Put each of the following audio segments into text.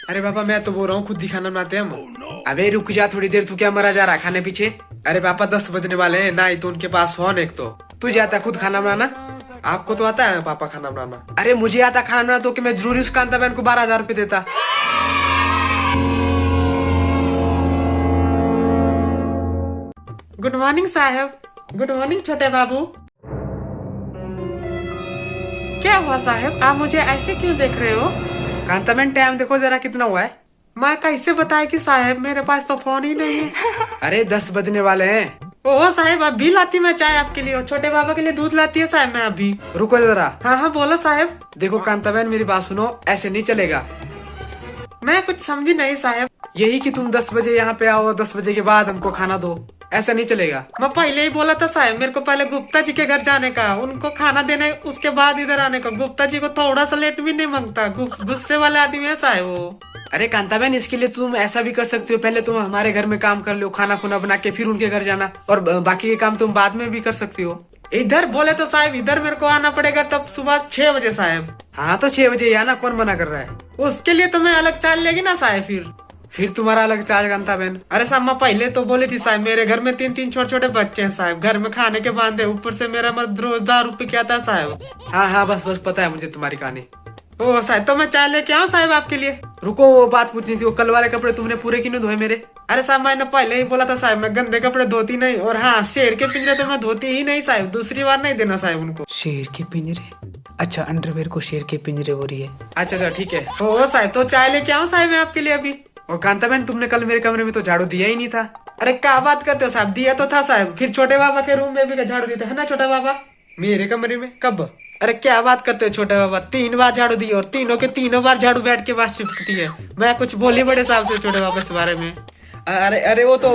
अरे पापा मैं तो बोल रहा हूँ खुद ही खाना बनाते हैं हम। अबे रुक जा थोड़ी देर, तू क्या मरा जा रहा खाने पीछे। अरे पापा 10 बजने वाले हैं ना, ही तो उनके पास फोन एक तो तू जाता खुद खाना बनाना। आपको तो आता है पापा खाना बनाना। अरे मुझे आता खाना बनाना तो कि मैं जरूरी उस कांताबेन को 12,000 रुपए देता। गुड मॉर्निंग साहब। गुड मॉर्निंग छोटे बाबू। क्या हुआ साहब, आप मुझे ऐसे क्यों देख रहे हो? कांताबेन टाइम देखो जरा कितना हुआ है। मैं कैसे बताया कि साहब मेरे पास तो फोन ही नहीं है। अरे 10 बजने वाले हैं। ओह साहब अभी लाती मैं चाय आपके लिए, और छोटे बाबा के लिए दूध लाती है साहब मैं अभी। रुको जरा। हाँ हाँ बोलो साहब। देखो कांताबेन मेरी बात सुनो, ऐसे नहीं चलेगा। मैं कुछ समझी नहीं साहब। यही कि तुम 10 बजे यहाँ पे आओ, 10 बजे के बाद हमको खाना दो, ऐसा नहीं चलेगा। मैं पहले ही बोला था साहब, मेरे को पहले गुप्ता जी के घर जाने का, उनको खाना देने, उसके बाद इधर आने का। गुप्ता जी को थोड़ा सा लेट भी नहीं मांगता, गुस्से वाले आदमी है साहब वो। अरे कांताबेन इसके लिए तुम ऐसा भी कर सकते हो, पहले तुम हमारे घर में काम कर लो, खाना खुना बना के, फिर उनके घर जाना, और बाकी के काम तुम बाद में भी कर सकती हो। इधर बोले तो साहब इधर मेरे को आना पड़ेगा तब सुबह 6 बजे साहब। हाँ तो 6 बजे आना, कौन मना कर रहा है? उसके लिए तो मैं अलग चार्ज लेगी ना साहब। फिर तुम्हारा अलग चार्ज कांताबेन। अरे साहब मैं पहले तो बोली थी साहब, मेरे घर में 3-3 छोटे छोटे बच्चे हैं साहब, घर में खाने के बांधे, ऊपर से मेरा मर्द रोज दारू पी के आता है साहब। हाँ हाँ बस बस पता है मुझे तुम्हारी कहानी। ओ साहब तो मैं चाय लेके आऊँ साहब आपके लिए? रुको वो बात पूछनी थी, वो कल वाले कपड़े तुमने पूरे क्यों धोए मेरे? अरे साहब मैंने पहले ही बोला था साहब, मैं गंदे कपड़े धोती नहीं, और हाँ शेर के पिंजरे तो मैं धोती ही नहीं साहब, दूसरी बार नहीं देना साहब उनको। शेर के पिंजरे? अच्छा अंडरवेयर को शेर के पिंजरे हो रही है। अच्छा ठीक है। ओ साहब तो चाय लेके आऊँ साहब मैं आपके लिए अभी। और कांताबेन तुमने कल मेरे कमरे में तो झाड़ू दिया ही नहीं था। अरे क्या बात करते हो साहब, दिया तो था साहब, फिर छोटे बाबा के रूम में भी झाड़ू देते है ना छोटा बाबा? मेरे कमरे में कब? अरे क्या बात करते हो छोटे बाबा, 3 बार झाड़ू दी, और तीनों के तीनों बार झाड़ू बैठ के पास चिपकती है। मैं कुछ बोली बड़े साहब से छोटे बाबा इस बारे में। अरे वो तो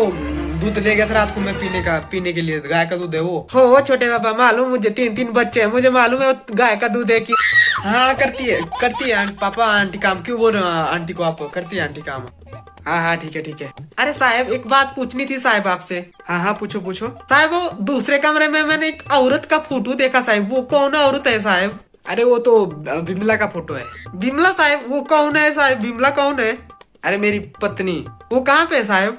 दूध ले गया था रात को मैं पीने के लिए, गाय का दूध है वो। हो छोटे बाबा मालूम, मुझे 3-3 बच्चे हैं, मुझे मालूम है गाय का दूध है कि। हाँ करती है पापा आंटी काम, क्यों बोल रहे हो आंटी को आप? करती है आंटी काम। हाँ ठीक है। अरे साहब एक बात पूछनी थी साहब आपसे। हाँ पूछो साहब। वो दूसरे कमरे में मैंने एक औरत का फोटो देखा साहब, वो कौन औरत है साहब? अरे वो तो बिमला का फोटो है। बिमला साहब वो कौन है साहब? बिमला कौन है? अरे मेरी पत्नी। वो कहाँ पे है साहब?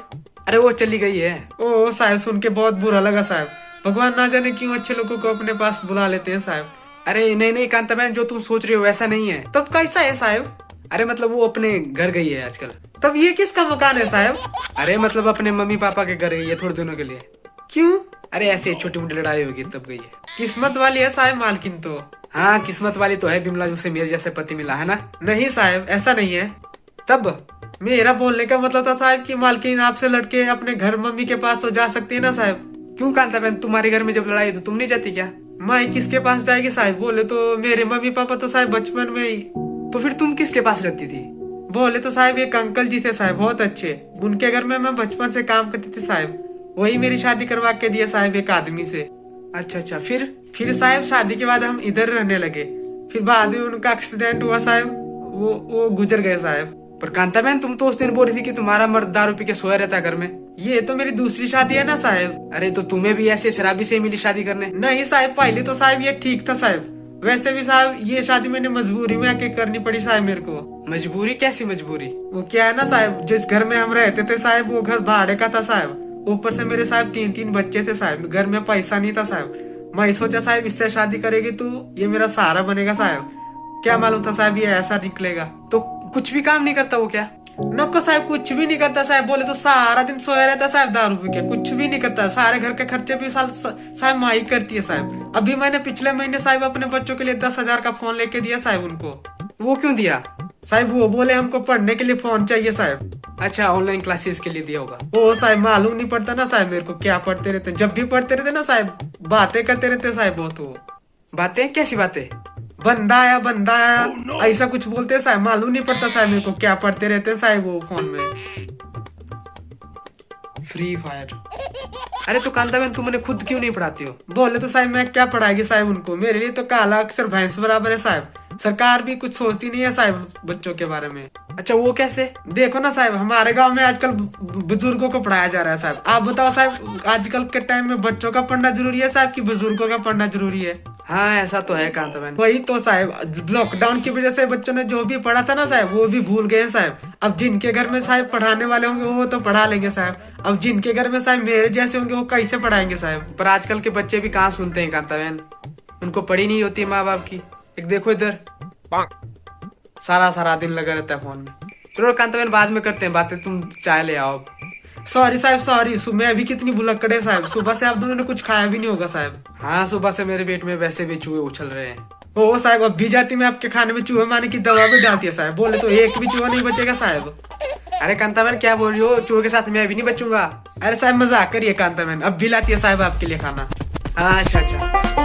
अरे वो चली गई है। ओ साहब सुन के बहुत बुरा लगा साहब, भगवान ना जाने क्यों अच्छे लोगों को अपने पास बुला लेते हैं साहब। अरे नहीं कांताबेन जो तुम सोच रहे हो वैसा नहीं है। तब कैसा है साहब? अरे मतलब वो अपने घर गई है आजकल। तब ये किसका मकान है साहब? अरे मतलब अपने मम्मी पापा के घर गई है थोड़े दिनों के लिए। क्यों? अरे ऐसे छोटी मोटी लड़ाई होगी तब गई है। किस्मत वाली है साहब मालकिन तो। हाँ किस्मत वाली तो है बिमला, जिससे मेरे जैसे पति मिला है ना। नहीं साहब ऐसा नहीं है। तब मेरा बोलने का मतलब था साहब कि मालकिन आपसे लड़के अपने घर मम्मी के पास तो जा सकती है ना साहब। क्यों कांताबेन तुम्हारे घर में जब लड़ाई तो तुम नहीं जाती क्या? माँ किसके पास जाएगी साहब? बोले तो मेरे मम्मी पापा तो साहब बचपन में ही। तो फिर तुम किसके पास रहती थी? बोले तो साहब एक अंकल जी थे साहब बहुत अच्छे, उनके घर में मैं बचपन से काम करती थी साहब, वही मेरी शादी करवा के दिया साहब एक आदमी से। अच्छा फिर साहब शादी के बाद हम इधर रहने लगे, फिर बाद में उनका एक्सीडेंट हुआ साहब, वो गुजर गए साहब। पर कांताबेन तुम तो उस दिन बोल रही थी कि तुम्हारा मर्द दारू पी के सोया रहता घर में। ये तो मेरी दूसरी शादी है ना साहब। अरे तो तुम्हें भी ऐसे शराबी से मिली शादी करने? नहीं साहब पहले तो साहब ये ठीक था साहब, वैसे भी साहब ये शादी मैंने मजबूरी में आके करनी पड़ी साहब मेरे को। मजबूरी? कैसी मजबूरी? वो क्या है ना साहब, जिस घर में हम रहते थे साहब वो घर भाड़े का था साहब, ऊपर से मेरे साहब 3-3 बच्चे थे साहब, घर में पैसा नहीं था साहब। मैं सोचा साहब इससे शादी करेगी तो ये मेरा सहारा बनेगा साहब, क्या मालूम था साहब ये ऐसा निकलेगा। तो कुछ भी काम नहीं करता वो क्या? नको साहब कुछ भी नहीं करता साहब, बोले तो सारा दिन सोया रहता साहब दारू पी के, कुछ भी नहीं करता, सारे घर के खर्चे भी साहब माई करती है साहब। अभी मैंने पिछले महीने साहब अपने बच्चों के लिए 10,000 का फोन लेके दिया साहब उनको। वो क्यों दिया साहब? वो बोले हमको पढ़ने के लिए फोन चाहिए साहब। अच्छा ऑनलाइन क्लासेस के लिए दिया होगा। वो साहब मालूम नहीं पड़ता ना साहब मेरे को क्या पढ़ते रहते, जब भी पढ़ते रहते ना साहब बातें करते रहते साहब बहुत। वो बातें? कैसी बातें? बंदा आया ऐसा कुछ बोलते हैं साहब, मालूम नहीं पड़ता साहब मेरे को क्या पढ़ते रहते हैं साहब वो फोन में। Free fire? अरे तो कांताबेन तुमने खुद क्यों नहीं पढ़ाती हो? बोले तो साहब मैं क्या पढ़ाएगी साहब उनको, मेरे लिए तो काला अक्षर भैंस बराबर है साहब, सरकार भी कुछ सोचती नहीं है साहब बच्चों के बारे में। अच्छा वो कैसे? देखो ना साहब हमारे गांव में आजकल बुजुर्गों को पढ़ाया जा रहा है साहब, आप बताओ साहब आजकल के टाइम में बच्चों का पढ़ना जरूरी है साहब कि बुजुर्गों का पढ़ना जरूरी है? हाँ ऐसा तो है कांताबेन। वही तो साहब, लॉकडाउन की वजह से बच्चों ने जो भी पढ़ा था ना साहब, वो भी भूल गए साहब। अब जिनके घर में साहब पढ़ाने वाले होंगे वो तो पढ़ा लेंगे साहब। अब जिनके घर में साहब मेरे जैसे होंगे वो कैसे पढ़ाएंगे साहब। पर आजकल के बच्चे भी कहाँ सुनते हैं कांताबेन, उनको पढ़ी नहीं होती माँ बाप की। एक देखो इधर, सारा सारा दिन लगा रहता है फोन में। चलो कांताबेन बाद में करते हैं बातें, तुम चाय ले आओ। सॉरी साहब सॉरी, सुबह अभी कितनी भुलक्कड़ है साहब, सुबह से आप दोनों ने कुछ खाया भी नहीं होगा साहब। हाँ सुबह से मेरे पेट में वैसे भी चूहे उछल रहे हैं। ओ साहब अब भी जाती मैं आपके खाने में चूहे मारने की दवा भी डालती है साहब, बोले तो एक भी चूहा नहीं बचेगा साहब। अरे कांताबेन क्या बोल रही हो, चूहे के साथ मैं भी नहीं बचूंगा। अरे साहब मजाक करिए कांताबेन, अब भी लाती है साहब आपके लिए खाना। हाँ अच्छा अच्छा।